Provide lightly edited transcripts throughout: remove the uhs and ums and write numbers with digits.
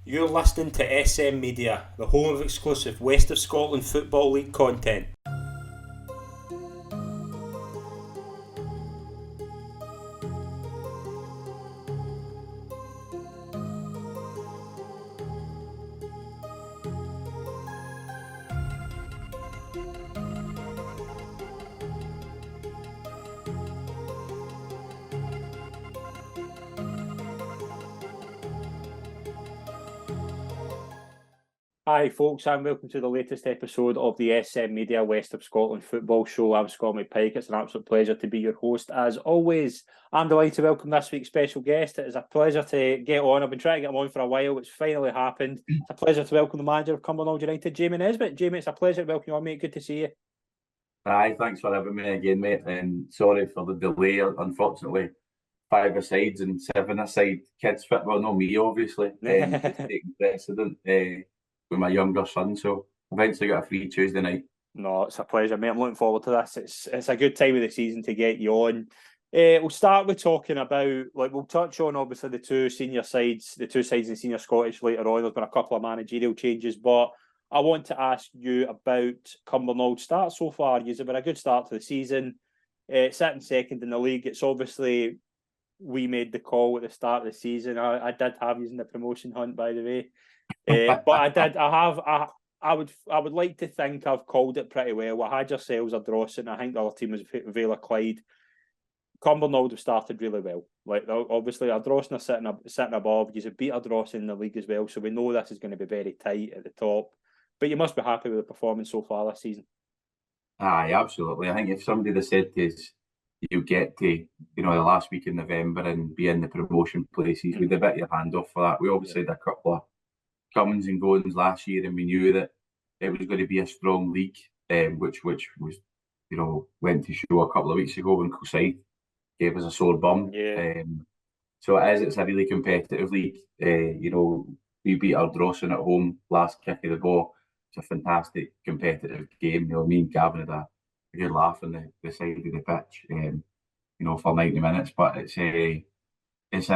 You're listening to SM Media, the home of exclusive West of Scotland Football League content. Hi folks, and welcome to the latest episode of the SM Media West of Scotland Football Show. I'm Scott McPike. It's an absolute pleasure to be your host. As always, I'm delighted to welcome this week's special guest. It is a pleasure to get on. I've been trying to get him on for a while. It's finally happened. It's a pleasure to welcome the manager of Cumbernauld United, Jamie Nesbitt. Jamie, it's a pleasure to welcome you on, mate. Good to see you. Aye, thanks for having me again, mate. And sorry for the delay. Unfortunately, 5-a-sides and 7-a-side kids fit. Well, not me, obviously. Taking precedent with my younger son. So eventually got a free Tuesday night. No, it's a pleasure, mate. I'm looking forward to this. It's a good time of the season to get you on. We'll start with talking about, we'll touch on obviously the two sides in Senior Scottish later on. There's been a couple of managerial changes, but I want to ask you about Cumbernauld start so far. You've been a good start to the season, sitting second in the league. It's obviously we made the call at the start of the season. I did have you in the promotion hunt, by the way. But I would like to think I've called it pretty well. I had yourselves a Drossen. I think the other team was Vela Clyde. Cumbernauld have started really well. Obviously, a Drossen are sitting above. You beat a Drossen in the league as well, so we know this is going to be very tight at the top. But you must be happy with the performance so far this season. Aye, absolutely. I think if somebody had said to us, you get to, the last week in November and be in the promotion places, we'd have bit your hand off for that. We obviously had a couple of comings and goings last year, and we knew that it was going to be a strong league, which was, went to show a couple of weeks ago when Kilsyth gave us a sore bum. Yeah. So it's a really competitive league. We beat our Drossen at home last kick of the ball. It's a fantastic competitive game. Me and Gavin had a good laugh on the side of the pitch, for 90 minutes. But it's a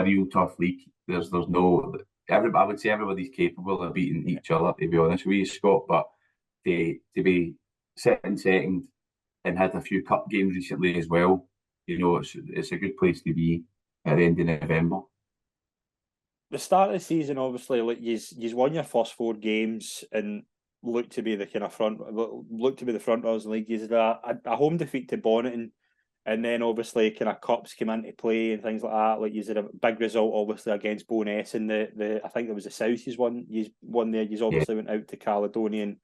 real tough league. There's no I would say everybody's capable of beating each other, to be honest with you, Scott. But to be sitting second and had a few cup games recently as well, it's a good place to be at the end of November. The start of the season, obviously, you've won your first 4 games and look to be the front runners in the league. You had a home defeat to Bonnet, and then obviously cups came into play and things like that. You had a big result obviously against Bo'ness in the I think it was the South. You won there. You obviously went out to Caledonian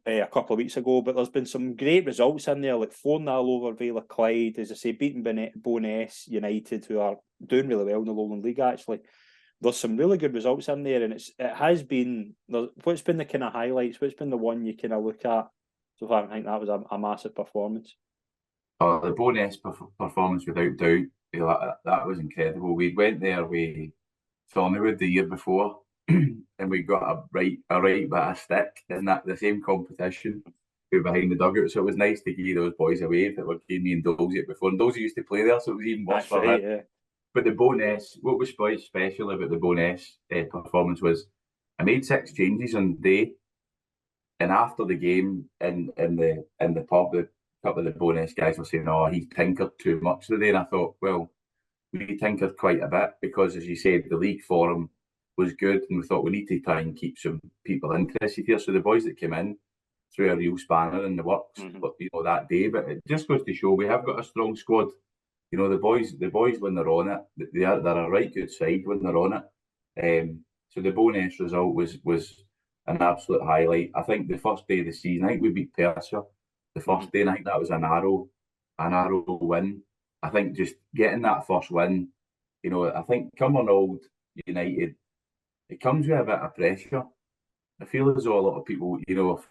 a couple of weeks ago, but there's been some great results in there, like 4-0 over Vela Clyde, as I say, beating Bo'ness United, who are doing really well in the Lowland League actually. There's some really good results in there, and it has been. What's been the kind of highlights? What's been the one you kind of look at? So far, I think that was a massive performance. Oh, the Bo'ness performance, without doubt, that was incredible. We went there with Thornywood the year before, and we got a right bit of stick in the same competition. We were behind the dugout, so it was nice to give those boys a wave that were giving me and Dolzy before. And Dolzy used to play there, so it was even worse for him. Yeah. But the Bo'ness, what was special about the Bo'ness performance was I made 6 changes on the day, and after the game in the pub, a couple of the Bo'ness guys were saying, "Oh, he tinkered too much today," and I thought, well, we tinkered quite a bit because, as you said, the league form was good, and we thought we need to try and keep some people interested here. So the boys that came in threw a real spanner in the works, but that day. But it just goes to show we have got a strong squad. The boys when they're on it, they're a right good side when they're on it. So the Bo'ness result was an absolute highlight. I think the first day of the season, I think we beat Persia the first day, and I think that was a narrow win. I think just getting that first win, I think Cumbernauld United, it comes with a bit of pressure. I feel as though a lot of people,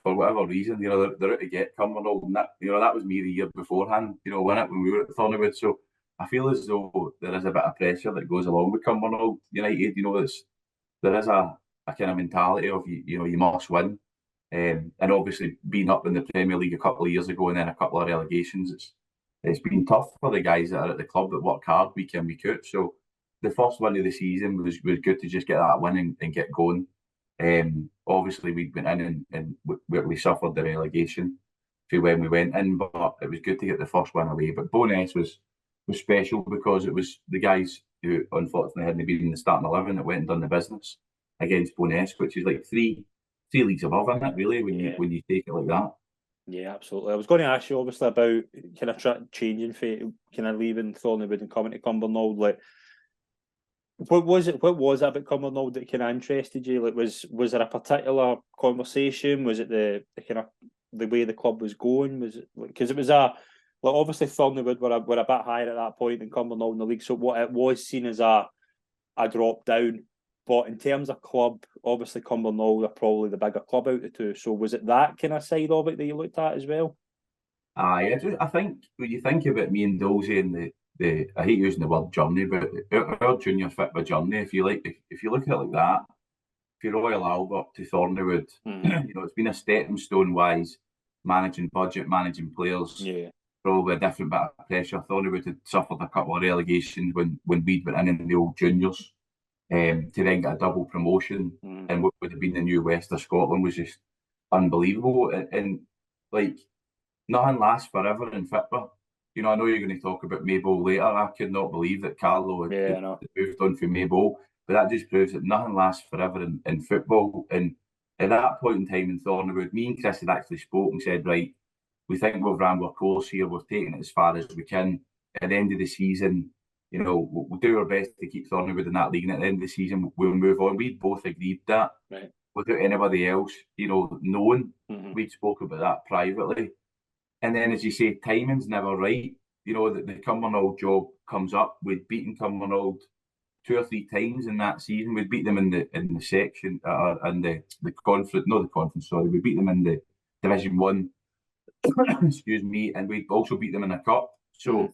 for whatever reason, they're out to get Cumbernauld, and that was me the year beforehand, win it when we were at Thornywood. So I feel as though there is a bit of pressure that goes along with Cumbernauld United. There is a kind of mentality of you must win, and obviously being up in the Premier League a couple of years ago and then a couple of relegations, it's been tough for the guys that are at the club that work hard week in week out. So the first win of the season was good to just get that win and get going. Obviously, we went in and we suffered the relegation for when we went in, but it was good to get the first win away. But Bo'ness was special because it was the guys who unfortunately hadn't been in the starting 11 that went and done the business against Bo'ness, which is like three leagues above, isn't it? Really, when you take it like that. Yeah, absolutely. I was going to ask you obviously about kind of changing for kind of leaving Thornwood and coming to Cumbernauld. Like, what was it about Cumbernauld that kind of interested you? Like, was there a particular conversation? Was it the kind of the way the club was going? Was it because it was obviously Thornwood were a bit higher at that point than Cumbernauld in the league, so what it was seen as a drop down. But in terms of club, obviously Cumbernauld are probably the bigger club out of the two. So was it that kind of side of it that you looked at as well? I think when you think about me and Dolzy and the I hate using the word journey, but our junior football journey, if you look at it like that, if you're Royal Albert to Thornwood, it's been a stepping stone wise, managing budget, managing players. Probably a different bit of pressure. Thornwood had suffered a couple of relegations when we'd been in the old juniors. To then get a double promotion and what would have been the new West of Scotland was just unbelievable. And like, nothing lasts forever in football. I know you're going to talk about Maybole later. I could not believe that Carlo had moved on from Maybole, but that just proves that nothing lasts forever in football. And at that point in time in Thornwood, me and Chris had actually spoke and said, right, we think we've ran our course here. We've taken it as far as we can. At the end of the season, we'll do our best to keep Thornwood in that league, and at the end of the season, we'll move on. We both agreed that, without anybody else, knowing. We'd spoke about that privately. And then, as you say, timing's never right. The Cumbernauld job comes up. We'd beaten Cumbernauld 2 or 3 times in that season. We'd beat them in the section, and the conference, not the conference, sorry. We beat them in the Division 1, excuse me, and we'd also beat them in a cup. So,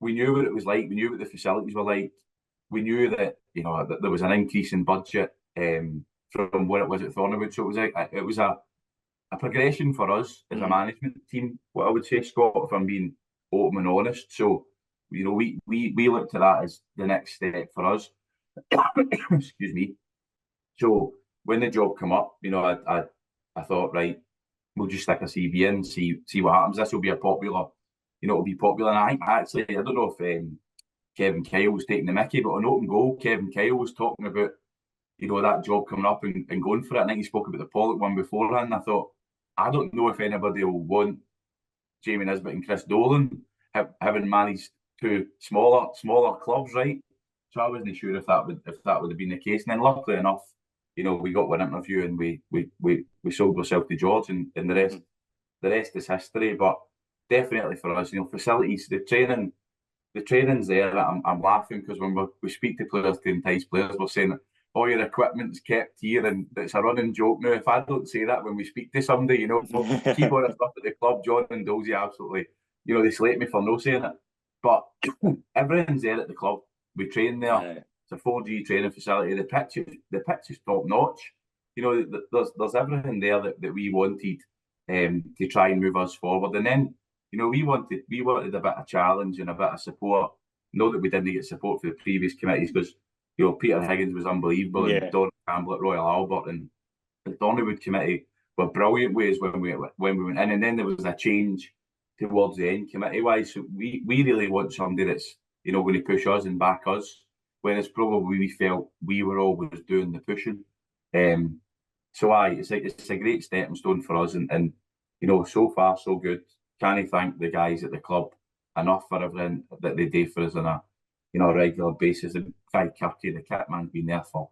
we knew what it was like. We knew what the facilities were like. We knew that that there was an increase in budget from what it was at Thornwood. So it was a progression for us as a management team. What I would say, Scott, if I'm being open and honest. So we looked at that as the next step for us. Excuse me. So when the job came up, I thought, right, we'll just stick a CV in, see what happens. This will be a popular. It'll be popular. And I think actually, I don't know if Kevin Kyle was taking the mickey, but on Open Goal, Kevin Kyle was talking about, that job coming up and going for it. I think he spoke about the Pollock one beforehand. I thought, I don't know if anybody will want Jamie Nesbitt and Chris Dolan having managed 2 smaller clubs, right? So I wasn't sure if that would have been the case. And then luckily enough, we got one interview and we sold ourselves to George, and the rest is history. But definitely for us, facilities, the training's there. I'm laughing because when we speak to players to entice players, we're saying all your equipment's kept here, and it's a running joke now. If I don't say that when we speak to somebody, keep on stuff at the club, John and Dolzy absolutely, they slate me for no saying it. But everything's there at the club. We train there. It's a 4G training facility. The pitch is top notch. There's everything there that we wanted to try and move us forward. And then we wanted a bit of challenge and a bit of support. Not that we didn't get support for the previous committees, because Peter Higgins was unbelievable, and Don Campbell at Royal Albert, and the Thornwood committee were brilliant ways when we went in. And then there was a change towards the end committee wise. So we really want somebody that's going to push us and back us, whereas probably we felt we were always doing the pushing. So it's a great stepping stone for us, and so far so good. Can I thank the guys at the club enough for everything that they do for us on a regular basis. And Guy Kirky, the kit man's been there for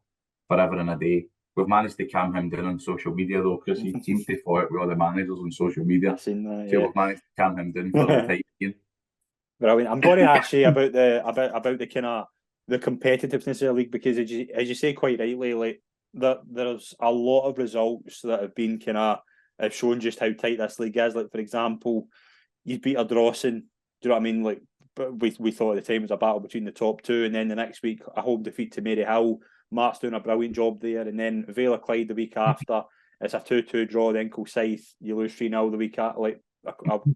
forever and a day. We've managed to calm him down on social media though, because he seems to fight with all the managers on social media. I've seen that, so we've managed to calm him down for the time being. Brilliant. I'm going to ask you about the kind of the competitiveness of the league, because as you say quite rightly, like there's a lot of results that have been have shown just how tight this league is. Like, for example, you beat a Drawson. Do you know what I mean? Like, but we thought at the time it was a battle between the top 2, and then the next week a home defeat to Maryhill. Mark's doing a brilliant job there, and then Vale of Clyde the week after, it's a 2-2 draw. Then Kilsyth, you lose 3-0 the week a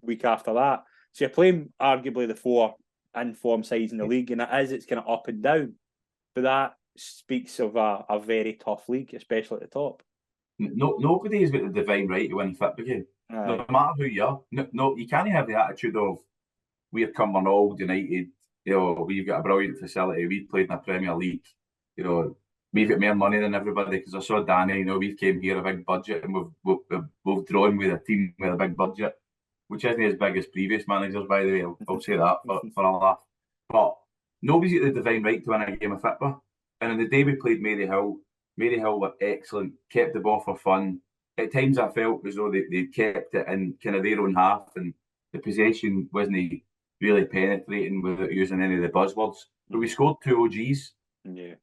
week after that. So you're playing arguably the 4 in-form sides in the league, and it's kind of up and down. But that speaks of a very tough league, especially at the top. Nobody has got the divine right to win a football game. No matter who you are. No, you can't have the attitude of, we're Cumbernauld United, we've got a brilliant facility, we've played in the Premier League, we've got more money than everybody, because I saw Danny, we've came here a big budget, and we've drawn with a team with a big budget, which isn't as big as previous managers, by the way. I'll say that for a laugh. But nobody's got the divine right to win a game of football. And on the day we played Maryhill were excellent, kept the ball for fun. At times I felt as though they kept it in kind of their own half, and the possession wasn't really penetrating without using any of the buzzwords. But we scored 2 OGs. Yeah.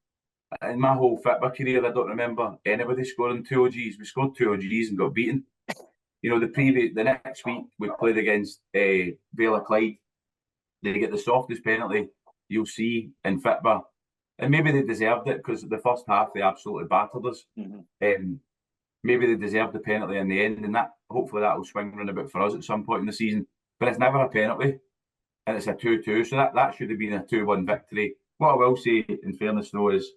In my whole football career, I don't remember anybody scoring 2 OGs. We scored 2 OGs and got beaten. The next week we played against Vale of Clyde. They get the softest penalty you'll see in football. And maybe they deserved it, because the first half they absolutely battered us. Maybe they deserved the penalty in the end, and hopefully that will swing around a bit for us at some point in the season. But it's never a penalty, and it's a 2-2, so that should have been a 2-1 victory. What I will say, in fairness though, is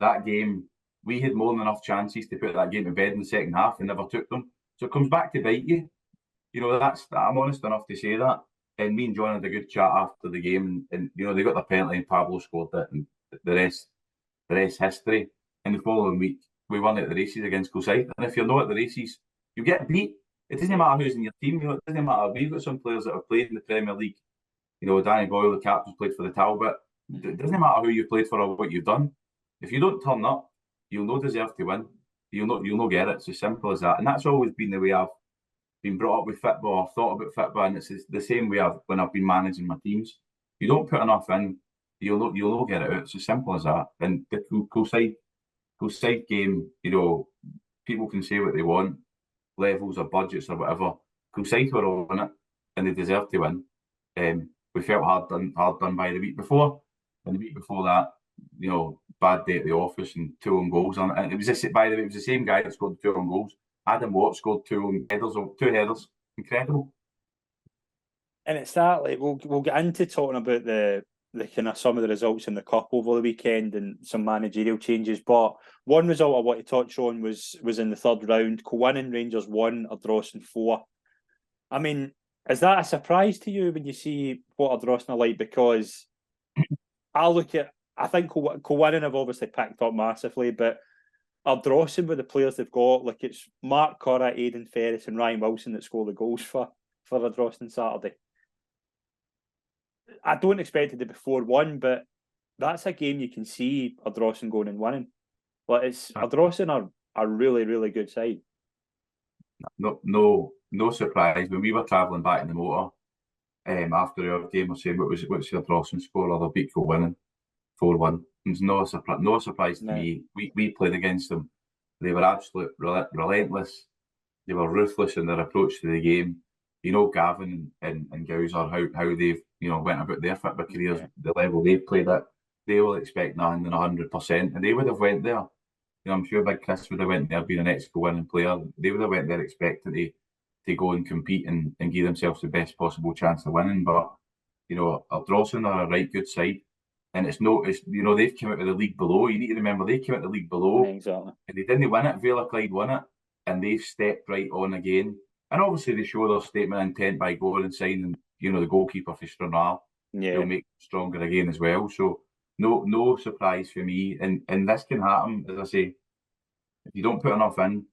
that game, we had more than enough chances to put that game to bed in the second half and never took them. So it comes back to bite you. I'm honest enough to say that. And me and John had a good chat after the game, and they got the penalty and Pablo scored it, and the rest history. And the following week we won at the races against Kilsyth. And if you're not at the races, you get beat. It doesn't matter who's in your team. It doesn't matter. We've got some players that have played in the Premier League. Danny Boyle, the captain's played for the Talbot. It doesn't matter who you've played for or what you've done. If you don't turn up, you'll not deserve to win. You'll not get it. It's as simple as that. And that's always been the way I've been brought up with football. I've thought about football, and it's the same way when I've been managing my teams. You don't put enough in, you'll not get it out. It's as simple as that. And the Kilsyth game, people can say what they want, levels or budgets or whatever. Kilsyth were on it, and they deserved to win. We felt hard done by the week before, and the week before that, bad day at the office and 2 own goals. And it was the same guy that scored 2 own goals. Adam Watt scored 2 headers. Incredible. And it's that, like, we'll get into talking about the kind of some of the results in the cup over the weekend and some managerial changes. But one result I want to touch on was in the third round. Kilwinning Rangers 1, Ardrossan 4. I mean, is that a surprise to you when you see what Ardrossan are like? Because I think Kilwinning have obviously picked up massively, but Ardrossan, with the players they've got, like, it's Mark Curra, Aidan Ferris and Ryan Wilson that score the goals for Ardrossan Saturday. I don't expect it to be 4-1, but that's a game you can see Ardrossan going and winning. But Ardrossan are a really, really good side. No surprise. When we were travelling back in the motor, after our game, we were saying, what's the Ardrossan score? Or they'll beat Kilwinning 4-1. It's no surprise to me. We played against them. They were absolute relentless. They were ruthless in their approach to the game. Gavin and Gowser, how they've went about their football careers, the level they've played at, they will expect nothing than 100%, and they would have went there. I'm sure Big Chris would have went there being an ex-winning player. They would have went there expecting to go and compete and give themselves the best possible chance of winning. But Ardrossan are a right good side, and they've come out of the league below. You need to remember they came out of the league below, exactly, and they didn't win it. Vale of Clyde won it, and they've stepped right on again. And obviously they show their statement of intent by going and signing, the goalkeeper for Cumbernauld. He'll make them stronger again as well. So no surprise for me. And this can happen, as I say, if you don't put enough in,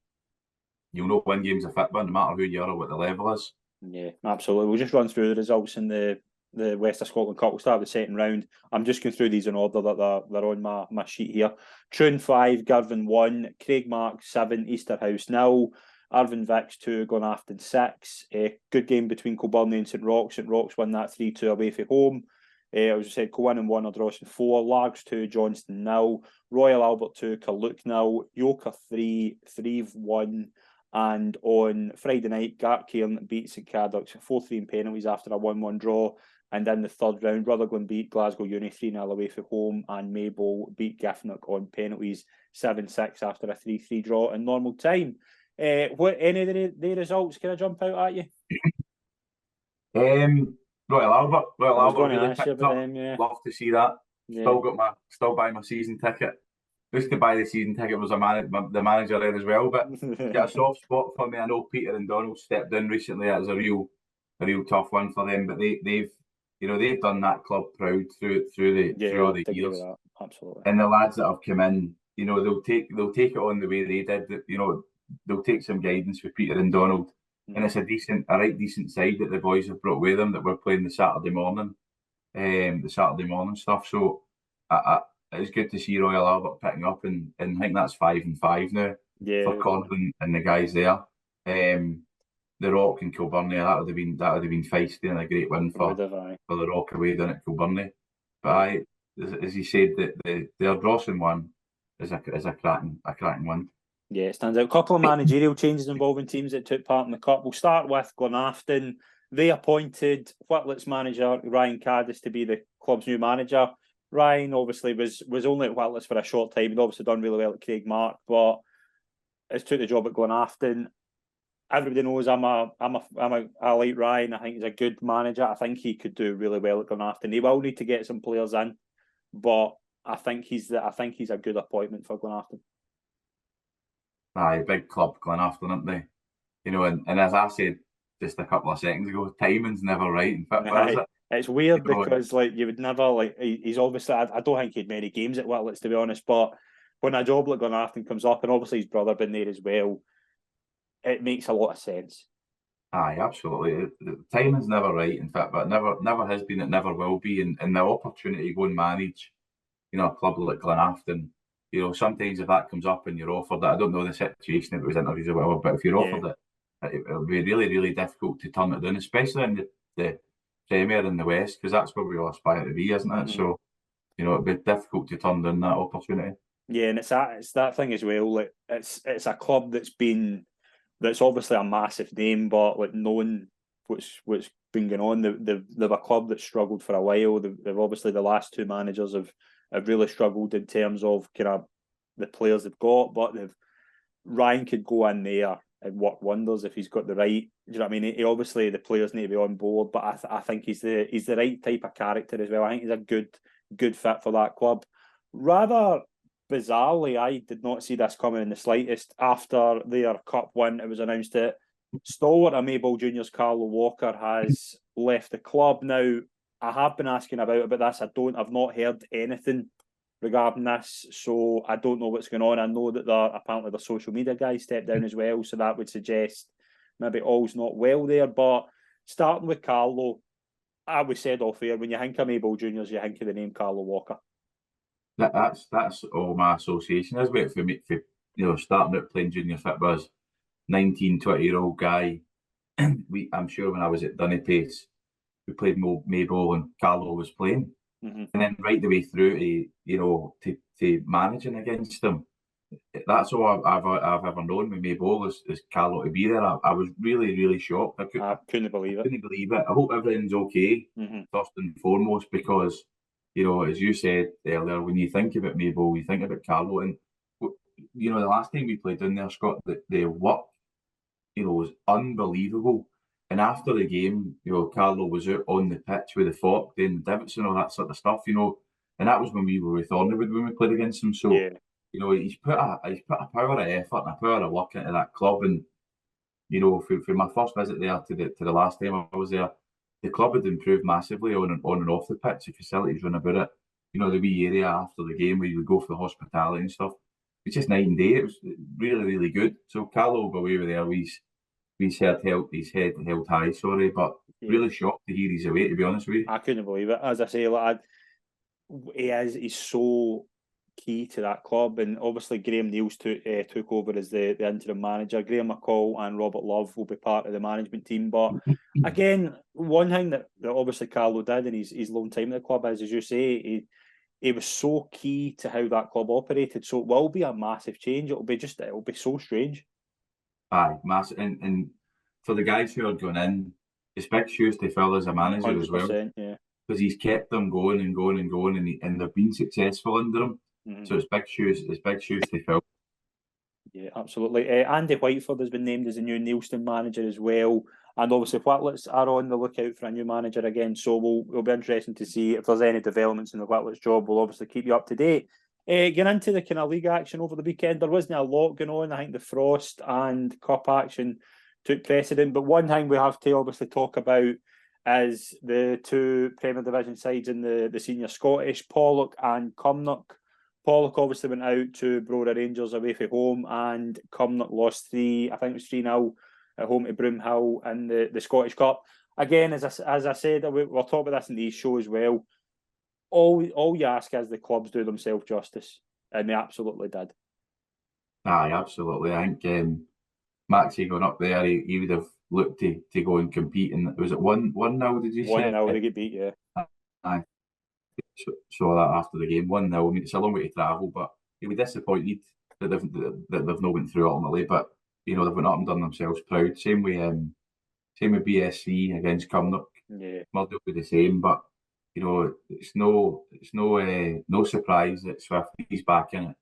you'll not win games of football, no matter who you are or what the level is. Yeah, absolutely. We'll just run through the results in the West of Scotland Cup. We'll start with the second round. I'm just going through these in order that they're on my sheet here. Troon 5, Girvan 1, Craigmark 7, Easterhouse 0, Irvine Vicks 2, Glenafton 6. Good game between Kilburn and St Roch. St Roch won that 3-2 away from home. As I said, Kilwinning 1, Ardrossan 4, Largs 2, Johnston 0, Royal Albert 2, Carluke 0, Yoker 3, Thrieve 1, and on Friday night, Gartcairn beat St Cadoc's 4-3 in penalties after a 1-1 draw. And in the third round, Rutherglen beat Glasgow Uni 3-0 away from home, and Maybole beat Giffnock on penalties 7-6 after a 3-3 draw in normal time. What any of the results can I jump out at you? Royal Albert. Royal I was Albert going to really ask you picked about up. them, yeah. Love to see that. Yeah. Still buy my season ticket. Used to buy the season ticket, was the manager there as well, but got a soft spot for me. I know Peter and Donald stepped in recently. That was a real tough one for them, but they've done that club proud through all the agree with years. that. Absolutely. And the lads that have come in, they'll take it on the way they did. They'll take some guidance with Peter and Donald, and it's a right decent side that the boys have brought with them that we're playing the Saturday morning stuff. So it's good to see Royal Albert picking up, and I think that's 5-5 now for Connor and the guys there. The Rock and Kilburnie, that would have been feisty and a great win for the Rock away down at Kilburnie. But as you said, the Ardrossan one is a cracking one. Yeah, it stands out. A couple of managerial changes involving teams that took part in the Cup. We'll start with Glenafton. They appointed Whitlett's manager, Ryan Caddis, to be the club's new manager. Ryan obviously was only at Whitlett's for a short time. He'd obviously done really well at Craig Mark, but has took the job at Glenafton. Everybody knows I like Ryan. I think he's a good manager. I think he could do really well at Glenafton. He will need to get some players in, but I think he's a good appointment for Glenafton. Aye, big club, Glenafton, aren't they? And as I said just a couple of seconds ago, timing's never right in football, is it? It's weird because you would never he's obviously I don't think he had many games at Whitlett's, to be honest, but when a job like Glenafton comes up, and obviously his brother been there as well, it makes a lot of sense. Aye, absolutely. The timing's never right in fact, but never has been, it never will be, and the opportunity to go and manage, a club like Glenafton, sometimes if that comes up and you're offered it, I don't know the situation, if it was interviews or whatever, but if you're offered it will be really, really difficult to turn it down, especially in the Premier in the West, because that's where we all aspire to be, isn't it? Mm-hmm. So, it'd be difficult to turn down that opportunity. Yeah, and it's that thing as well. Like it's a club that's obviously a massive name, but knowing what's been going on, they've a club that's struggled for a while. They've obviously, the last two managers have really struggled in terms of kind of the players they've got, but Ryan could go in there and work wonders if he's got the right. Do you know what I mean? He obviously, the players need to be on board, but I think he's the right type of character as well. I think he's a good fit for that club. Rather bizarrely, I did not see this coming in the slightest. After their cup win, it was announced that stalwart of Maybole Juniors, Carlo Walker, has left the club. Now, I have been asking about this. I've not heard anything regarding this, so I don't know what's going on. I know that apparently the social media guys stepped down as well, so that would suggest maybe all's not well there. But starting with Carlo, I was said off air, when you think of Maybole Juniors, you think of the name Carlo Walker. That's all my association is with it for me. For starting out playing junior football as 19, 20-year-old guy. I'm sure when I was at Dunny Pace, we played Maybole and Carlo was playing. Mm-hmm. And then right the way through to managing against them. That's all I've ever known with Maybole is Carlo to be there. I was really, really shocked. I couldn't believe it. I hope everything's okay, first and foremost, because, as you said earlier, when you think about Maybole, you think about Carlo. And, the last time we played down there, Scott, the work, was unbelievable. And after the game, Carlo was out on the pitch with the fork, doing the divots and all that sort of stuff, and that was when we were with Thornwood when we played against him. So, he's put a power of effort and a power of work into that club. And, for my first visit there to the last time I was there, the club had improved massively on and off the pitch. The facilities run about it. The wee area after the game where you would go for the hospitality and stuff. It's just night and day. It was really, really good. So Carlo will go away with there. His head held high, but really shocked to hear he's away, to be honest with you. I couldn't believe it. As I say, he's so key to that club, and obviously Graham Neals took over as the interim manager. Graham McCall and Robert Love will be part of the management team. But again, one thing that obviously Carlo did in his long time at the club is, as you say, he was so key to how that club operated. So it will be a massive change. It'll be so strange. Aye, massive, and for the guys who are going in, it's big shoes to fill as a manager as well. Yeah, because he's kept them going and going and going, and they've been successful under him. Mm-hmm. So it's big shoes to fill. Yeah, absolutely. Andy Whiteford has been named as the new Neilston manager as well. And obviously, Whitlets are on the lookout for a new manager again. So we'll be interesting to see if there's any developments in the Whitlets job. We'll obviously keep you up to date. Getting into the kind of league action over the weekend, there wasn't a lot going on. I think the Frost and Cup action took precedent. But one thing we have to obviously talk about is the two Premier Division sides in the Senior Scottish, Pollok and Cumbernauld. Pollok obviously went out to Brora Rangers away from home, and Cumbernauld lost 3-0 at home to Broomhill in the Scottish Cup. Again, as I said, we'll talk about this in these shows as well. All you ask is the clubs do themselves justice, and they absolutely did. Aye, absolutely. I think Maxie going up there, he would have looked to go and compete. And was it 1-0? Did you say 1-0 they get beat? Yeah. Aye. Saw that after the game. 1-0. I mean, it's a long way to travel, but he'll be disappointed that they've not went through ultimately. But they've went up and done themselves proud. Same with BSC against Cumbernauld. Yeah, Murdoch will be the same, but it's no surprise that Swifty's back in it.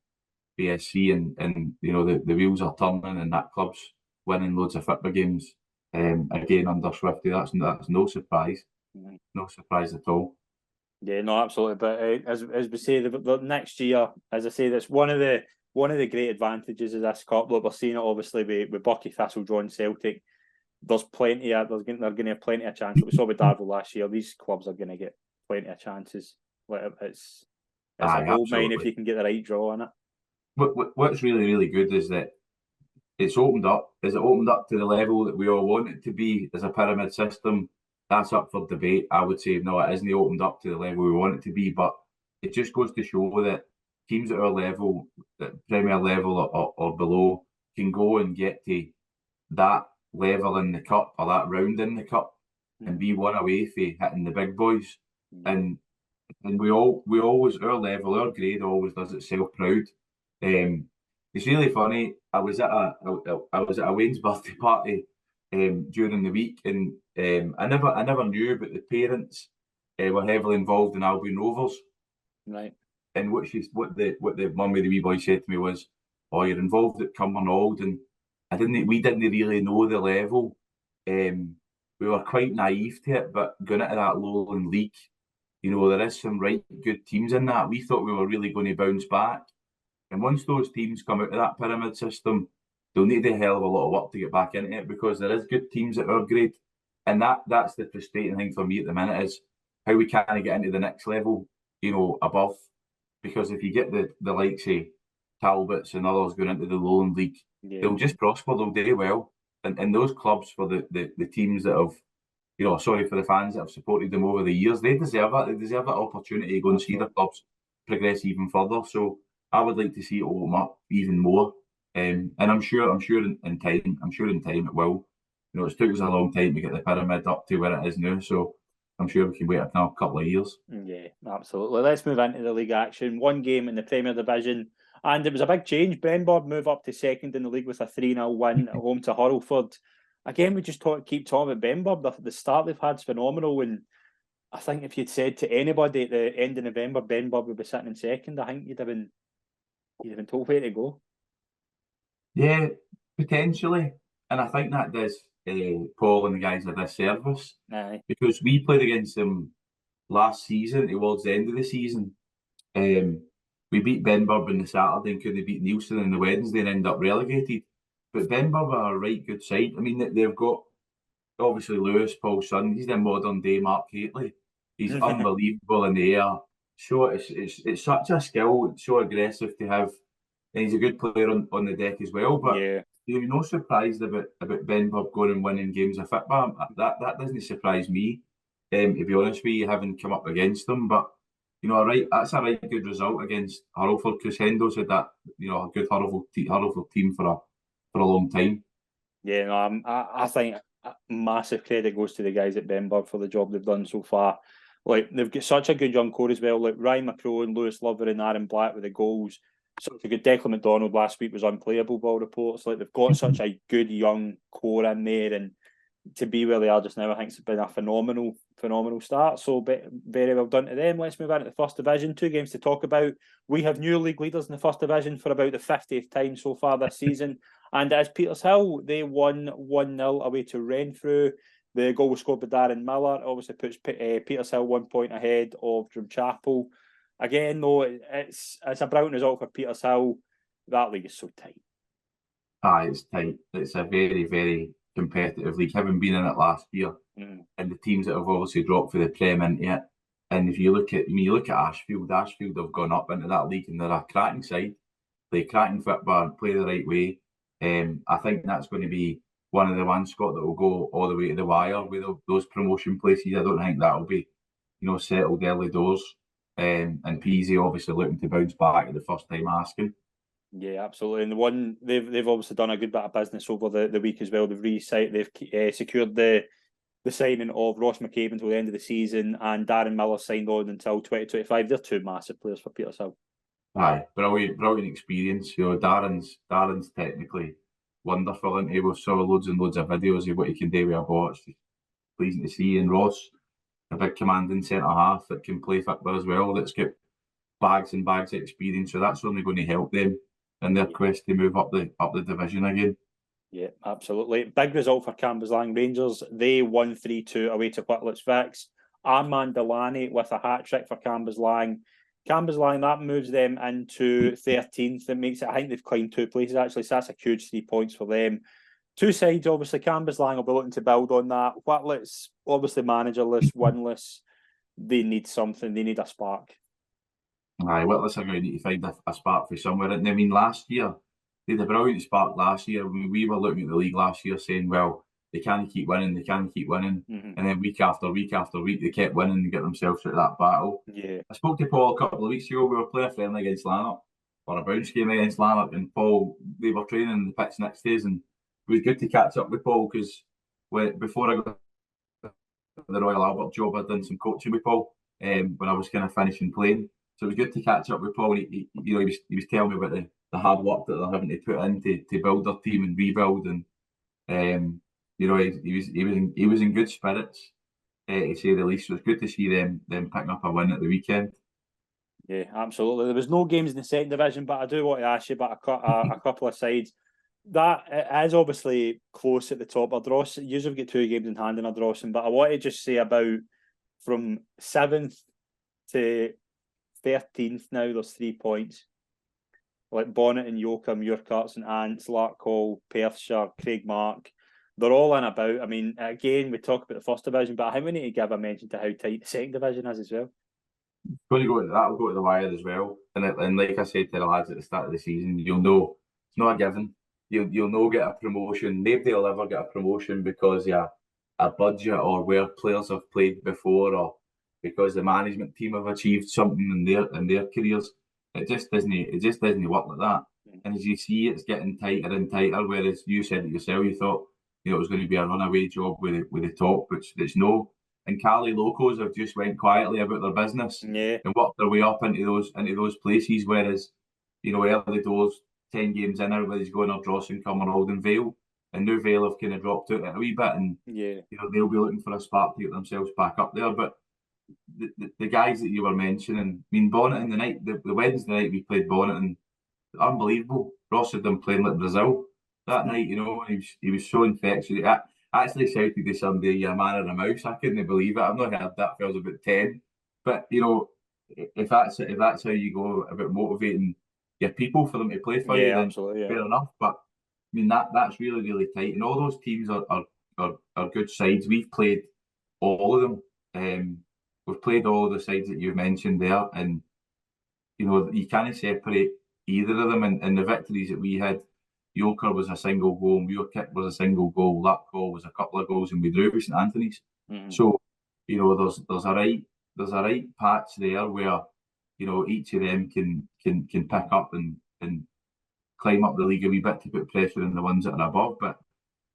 BSC and the wheels are turning and that club's winning loads of football games. Again under Swifty, that's no surprise. Mm-hmm. No surprise at all. Yeah, no, absolutely. But as we say, the next year, as I say, that's one of the great advantages of this cup. Look, we're seeing it obviously with Bucky, Thistlejohn, and Celtic. They're going to have plenty of chances. We saw with Darvel last year. These clubs are going to get plenty of chances. It's a gold mine if you can get the right draw on it. What's really, really good is that it's opened up. Is it opened up to the level that we all want it to be as a pyramid system? That's up for debate. I would say no, it isn't opened up to the level we want it to be, but it just goes to show that teams at our level, at Premier level or below, can go and get to that level in the cup or that round in the cup and be one away for hitting the big boys. And we always, our level, our grade always does itself proud. It's really funny. I was at a Wayne's birthday party during the week, and I never knew, but the parents were heavily involved in Albion Rovers. Right. And what the mum with the wee boy said to me was, "Oh, you're involved at Cumbernauld," and we didn't really know the level. We were quite naive to it, but going into that Lowland League, there is some right good teams in that. We thought we were really going to bounce back. And once those teams come out of that pyramid system, they'll need a hell of a lot of work to get back into it, because there is good teams at our grade. And that's the frustrating thing for me at the minute, is how we can't get into the next level, above. Because if you get the likes of Talbots and others going into the Lowland League, they'll just prosper, they'll do well. And those clubs, for the teams that have, sorry for the fans that have supported them over the years, they deserve it. They deserve that opportunity to go and see their clubs progress even further. So I would like to see it open up even more. And I'm sure in time it will. It's took us a long time to get the pyramid up to where it is now. So I'm sure we can wait another couple of years. Yeah, absolutely. Let's move into the league action. One game in the Premier Division, and it was a big change. Benbourg move up to second in the league with a 3-0 win at home to Hurlford. Again, we just keep talking about Benbourg. The start they've had is phenomenal, and I think if you'd said to anybody at the end of November Benbourg would be sitting in second, I think you'd have been told where to go. Yeah, potentially. And I think that does Paul and the guys a disservice. Aye. Because we played against them last season, towards the end of the season. We beat Benbourg on the Saturday and couldn't beat Neilson on the Wednesday and end up relegated. But Benbourg are a right good side. I mean, they've got, obviously, Lewis, Paul's son. He's the modern day Mark Haitley. He's unbelievable in the air. So it's such a skill. It's so aggressive to have. And he's a good player on the deck as well. But you're no surprised about Benbourg going and winning games of football. That doesn't surprise me, to be honest with you, having come up against them. But that's a right good result against Hurlford. Crescendo's had that a good Hurlford team for a long time. Yeah, no, I think massive credit goes to the guys at Benbourg for the job they've done so far. Like, they've got such a good young core as well. Like Ryan McCrone, Lewis Lover, and Aaron Black with the goals. Such a good Declan McDonald last week was unplayable by all reports. Like, they've got such a good young core in there, and to be where they are just now, I think it's been a phenomenal start. So very well done to them. Let's move on to the First Division. 2 games to talk about. We have new league leaders in the First Division for about the 50th time so far this season. And as Petershill, they won 1-0 away to Renfrew. The goal was scored by Darren Miller. Obviously puts Petershill 1 point ahead of Drumchapel. Again, though, it's a brilliant result for Petershill. That league is so tight. It's tight. It's a very, very competitive league. Having been in it last year, and the teams that have obviously dropped for the Prem into it. And if you look at Ashfield have gone up into that league, and they're a cracking side. Play cracking football and play the right way. I think that's going to be one of the ones, Scott, that will go all the way to the wire with those promotion places. I don't think that will be, settled early doors. And Peasy obviously looking to bounce back at the first time asking. Yeah, absolutely. And the one they've obviously done a good bit of business over the week as well. They've secured the signing of Ross McCabe until the end of the season, and Darren Miller signed on until 2025. They're 2 massive players for Petershill. Aye, brilliant experience. Darren's technically wonderful, and we saw loads and loads of videos of what he can do with a ball. It's pleasing to see. And Ross, a big commanding centre half that can play football as well. That's got bags and bags of experience. So that's only going to help them in their quest to move up the division again. Yeah, absolutely. Big result for Cambuslang Rangers. They won 3-2 away to Whitlet's Vicks. Armand Delaney with a hat-trick for Cambuslang. Cambuslang, that moves them into 13th. It makes it, I think they've climbed 2 places actually, so that's a huge 3 points for them. 2 sides, obviously. Cambuslang will be looking to build on that. Whitlet's obviously managerless, winless. They need something. They need a spark. Aye, Whitlet's are going to need to find a spark for somewhere. And I mean, last year, they had a brilliant spark last year. We were looking at the league last year saying, well, they can't keep winning. And then week after week after week, they kept winning and get themselves out of that battle. Yeah. I spoke to Paul a couple of weeks ago. We were playing a friendly against Lanark, or a bounce game against Lanark, and Paul, they were training in the pitch next days, and it was good to catch up with Paul because before I got the Royal Albert job, I'd done some coaching with Paul when I was kind of finishing playing. So it was good to catch up with Paul. He was telling me about the hard work that they're having to put in to build their team and rebuild, and he was in good spirits, to say the least. So it's good to see them picking up a win at the weekend. Yeah, absolutely. There was no games in the second division, but I do want to ask you about a couple of sides. That is obviously close at the top. Ardrossan, usually we get 2 games in hand in Ardrossan, but I want to just say about from 7th to 13th now, there's 3 points. Like Bonnet and Yoakum, Urquhart and Ants, Larkhall, Perthshire, Craigmark, they're all in about. I mean, again, we talk about the first division, but I think we need to give a mention to how tight the second division is as well. That'll go to the wire as well. And like I said to the lads at the start of the season, you'll know it's not a given. You'll know get a promotion. Nobody will ever get a promotion because a budget or where players have played before, or because the management team have achieved something in their careers. It just doesn't work like that. And as you see, it's getting tighter and tighter. Whereas you said it yourself, you thought it was going to be a runaway job with the top, which it's no. And Cali locals have just went quietly about their business and worked their way up into those places. Whereas, early doors, 10 games in, everybody's going Ardrossan, Cumbernauld and Vale. And now Vale have kind of dropped out a wee bit, and they'll be looking for a spark to get themselves back up there. But the guys that you were mentioning, I mean, Bonnet in the night, the Wednesday night we played Bonnet, and unbelievable. Ross had them playing like Brazil that night, he was so infectious. I actually shouted to somebody, "You're a man and a mouse." I couldn't believe it. I've not heard that till I was about 10. But if that's how you go about motivating your people for them to play for you, then fair enough. But I mean that's really, really tight. And all those teams are good sides. We've played all of them. We've played all of the sides that you've mentioned there, and you can't separate either of them. And the victories that we had, Yoker was a single goal, Muirkick was a single goal, Larkhall was a couple of goals, and we drew with St Anthony's. So there's a right patch there where each of them can pick up and climb up the league a wee bit to put pressure on the ones that are above. But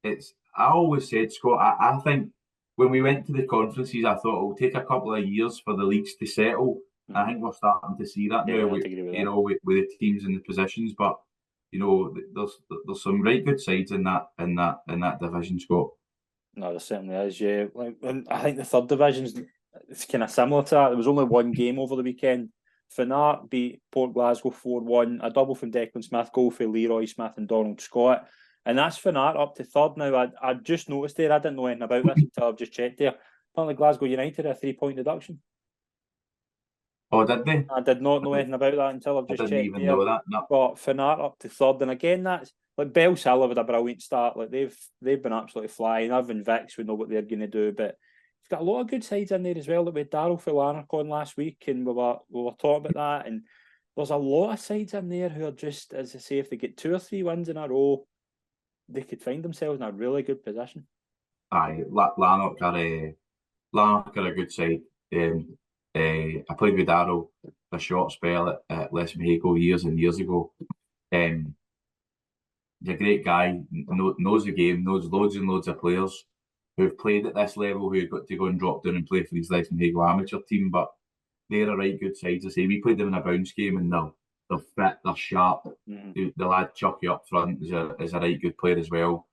I always said, Scott, I think when we went to the conferences, I thought it'll take a couple of years for the leagues to settle. I think we're starting to see that now with the teams and the positions. But there's some right good sides in that division, Scott. No, there certainly is. Yeah, and I think the third division's it's kind of similar to that. There was only one game over the weekend. Fanart beat Port Glasgow 4-1. A double from Declan Smith, goal for Leroy Smith and Donald Scott. And that's Fanart up to third now. I just noticed there, I didn't know anything about this until I've just checked there. Apparently Glasgow United a 3-point deduction. Oh, did they? I did not know anything about that until I've just I didn't checked even there. know that. No. But Fanart up to third. And again, that's like Bell's Hill had a brilliant start. Like they've been absolutely flying. Irvine Vicks, we know what they're going to do, but he's got a lot of good sides in there as well. Like we had Darryl for Lanark on last week, and we were talking about that. And there's a lot of sides in there who are just, as I say, if they get 2 or 3 wins in a row, they could find themselves in a really good position. Aye, Lanark are a good side. I played with Darryl a short spell at Les Maybole years and years ago. He's a great guy, knows the game, knows loads and loads of players who've played at this level, who got to go and drop down and play for his Les Maybole amateur team, but they're a right good side. I say we played them in a bounce game, and they're fit, they're sharp. The lad Chucky up front is a right good player as well.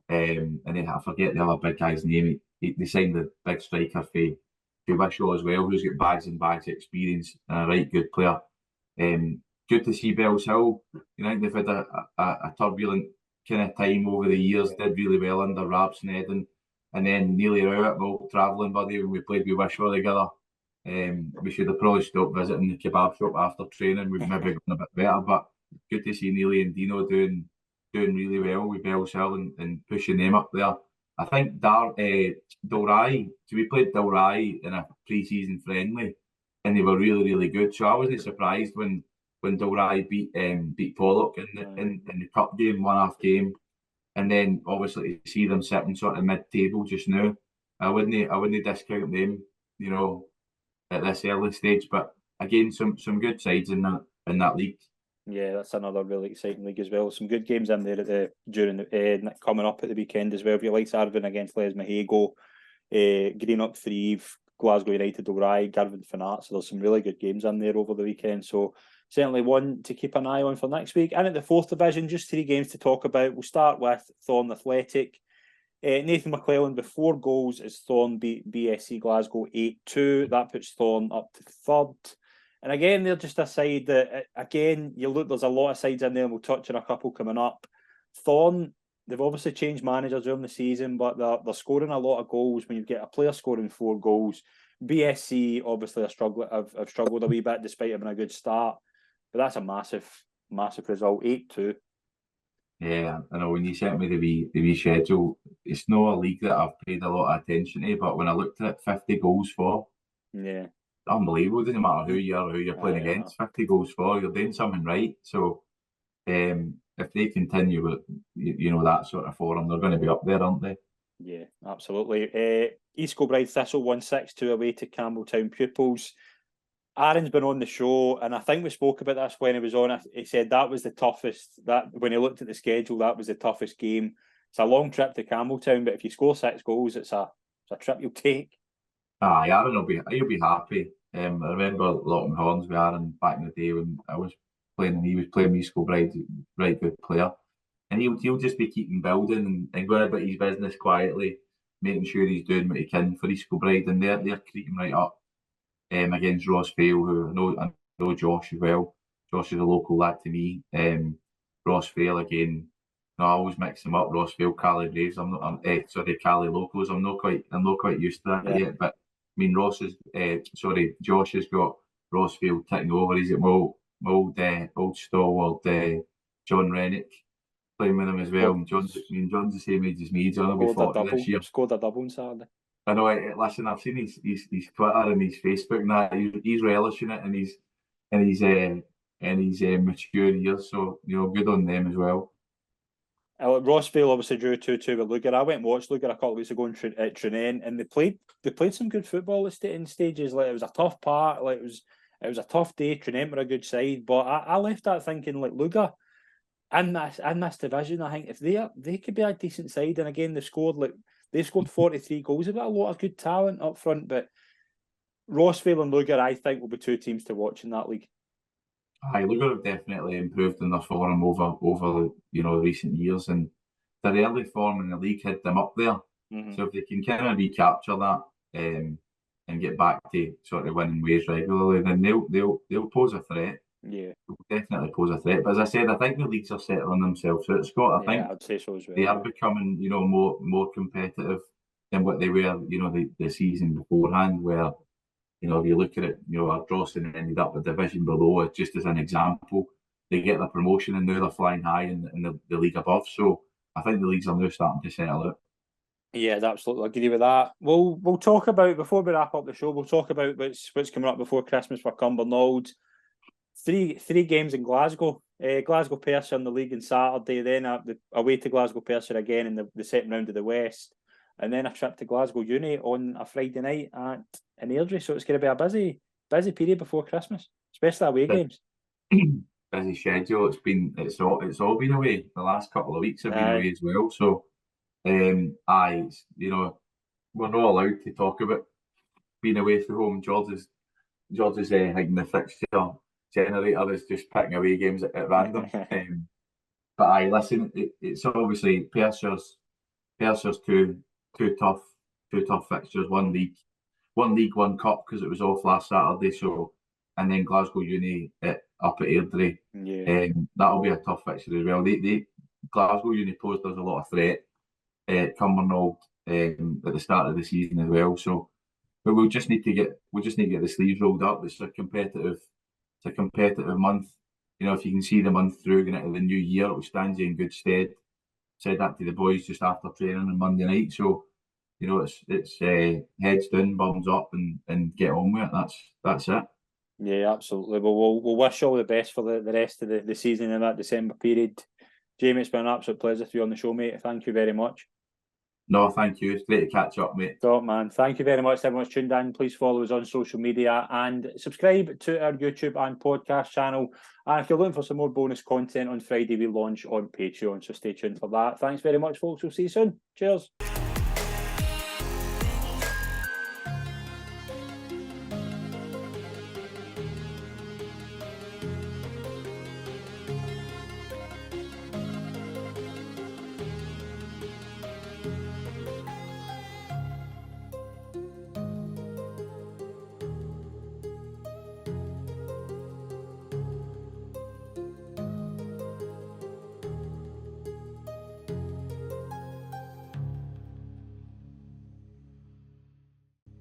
And then I forget the other big guy's name. They signed the big striker for Wishaw as well, who's got bags and bags of experience and a right good player. Good to see Bells Hill. You know, I think they've had a turbulent kind of time over the years. Did really well under Rabs and Eden, and then nearly out at my old travelling buddy when we played with Wishaw together. We should have probably stopped visiting the kebab shop after training. We've maybe gone a bit better, but good to see Neely and Dino doing really well with Bells Hill and pushing them up there. I think Dalry, so we played Dalry in a pre-season friendly, and they were really, really good. So I wasn't surprised when Dalry beat Pollock in the cup game, one-half game, and then obviously to see them sitting sort of mid-table just now, I wouldn't discount them, you know, at this early stage. But again, some good sides in that league. Yeah, that's another really exciting league as well. Some good games in there coming up at the weekend as well. If you like Arvin against Les Maybole, Greenock 3, Glasgow United, Dalry, Girvan Fanart. So there's some really good games in there over the weekend. So certainly one to keep an eye on for next week. And at the 4th division, just 3 games to talk about. We'll start with Thorn Athletic. Nathan McClellan with 4 goals as Thorn beat BSC Glasgow 8-2. That puts Thorn up to 3rd. And again, they're just a side that, again, you look, there's a lot of sides in there, and we'll touch on a couple coming up. Thorn, they've obviously changed managers during the season, but they're scoring a lot of goals when you get a player scoring 4 goals. BSC obviously have struggled a wee bit despite having a good start, but that's a massive, massive result, 8-2. Yeah, I know when you sent me the wee schedule, it's not a league that I've paid a lot of attention to, but when I looked at it, 50 goals for, yeah, unbelievable. It doesn't matter who you're playing against. 50 goals for, you're doing something right. So if they continue with that sort of form, they're going to be up there, aren't they? Yeah, absolutely. East Kilbride Thistle 1-6-2 away to Campbelltown Pupils. Aaron's been on the show, and I think we spoke about this when he was on. He said that was the toughest. That when he looked at the schedule, that was the toughest game. It's a long trip to Campbelltown, but if you score 6 goals, it's a trip you'll take. Aye, Aaron he'll be happy. I remember locking horns with Aaron back in the day when I was playing, and he was playing East Kilbride, right good player, and he'll just be keeping building and going about his business quietly, making sure he's doing what he can for East Kilbride, and they're creeping right up. Against Rossvale, who I know Josh as well. Josh is a local lad to me. Rossvale again. No, I always mix them up. Rossvale, Cali Braves. Cali Locals. I'm not quite used to that yet. But I mean, Josh has got Rossvale taking over. He's at my old stalwart John Rennick playing with him as well. And John's the same age as me. John will be 40 this year. Scored a double on Saturday. I know. Listen, I've seen his Twitter and his Facebook and that. He's relishing it in his mature years. So good on them as well. Rossvale obviously drew 2-2 with Lugar. I went and watched Lugar a couple of weeks ago at Trinane, and they played some good football in stages. Like it was a tough part. Like it was a tough day. Trinane were a good side, but I left that thinking like Lugar in this division. I think if they could be a decent side, and again they scored 43 goals. They've got a lot of good talent up front, but Rossvale and Lugar, I think, will be 2 teams to watch in that league. Aye, Lugar have definitely improved in their form over recent years, and their early form in the league had them up there. So if they can kind of recapture that and get back to sort of winning ways regularly, then they'll pose a threat. Yeah, They'll definitely pose a threat. But as I said, I think the leagues are settling themselves out, Scott. I think I'd say so as well. they are becoming, more competitive than what they were, the season beforehand, where, if you look at it, Ardrossan ended up a division below, just as an example. They get the promotion and now they're flying high in the league above. So I think the leagues are now starting to settle out. Yeah, I'd absolutely agree with that. We'll talk about, before we wrap up the show, we'll talk about what's coming up before Christmas for Cumbernauld. Three games in Glasgow. Glasgow Percy in the league on Saturday, then away to Glasgow Percy again in the second round of the West, and then a trip to Glasgow Uni on a Friday night in Airdrie. So it's going to be a busy period before Christmas, especially away games. Busy schedule. It's all been away. The last couple of weeks have been away as well. So, we're not allowed to talk about being away from home. George's thinking the fixture generator is just picking away games at random. But listen, it's obviously Percy's two tough fixtures. One league, one cup because it was off last Saturday. So, and then Glasgow Uni up at Airdrie. Yeah. That'll be a tough fixture as well. Glasgow Uni posed us a lot of threat at Cumbernauld at the start of the season as well. So, but we'll just need to get the sleeves rolled up. It's a competitive month. If you can see the month through going into the new year, it will stand you in good stead. Said that to the boys just after training on Monday night. So, it's heads down, bums up, and get on with it. That's it. Yeah, absolutely. Well, we'll wish you all the best for the rest of the season in that December period. Jamie, it's been an absolute pleasure to be on the show, mate. Thank you very much. No, thank you. It's great to catch up, mate. Top man. Thank you very much to everyone who's tuned in. Please follow us on social media and subscribe to our YouTube and podcast channel. And if you're looking for some more bonus content on Friday, we launch on Patreon. So stay tuned for that. Thanks very much, folks. We'll see you soon. Cheers.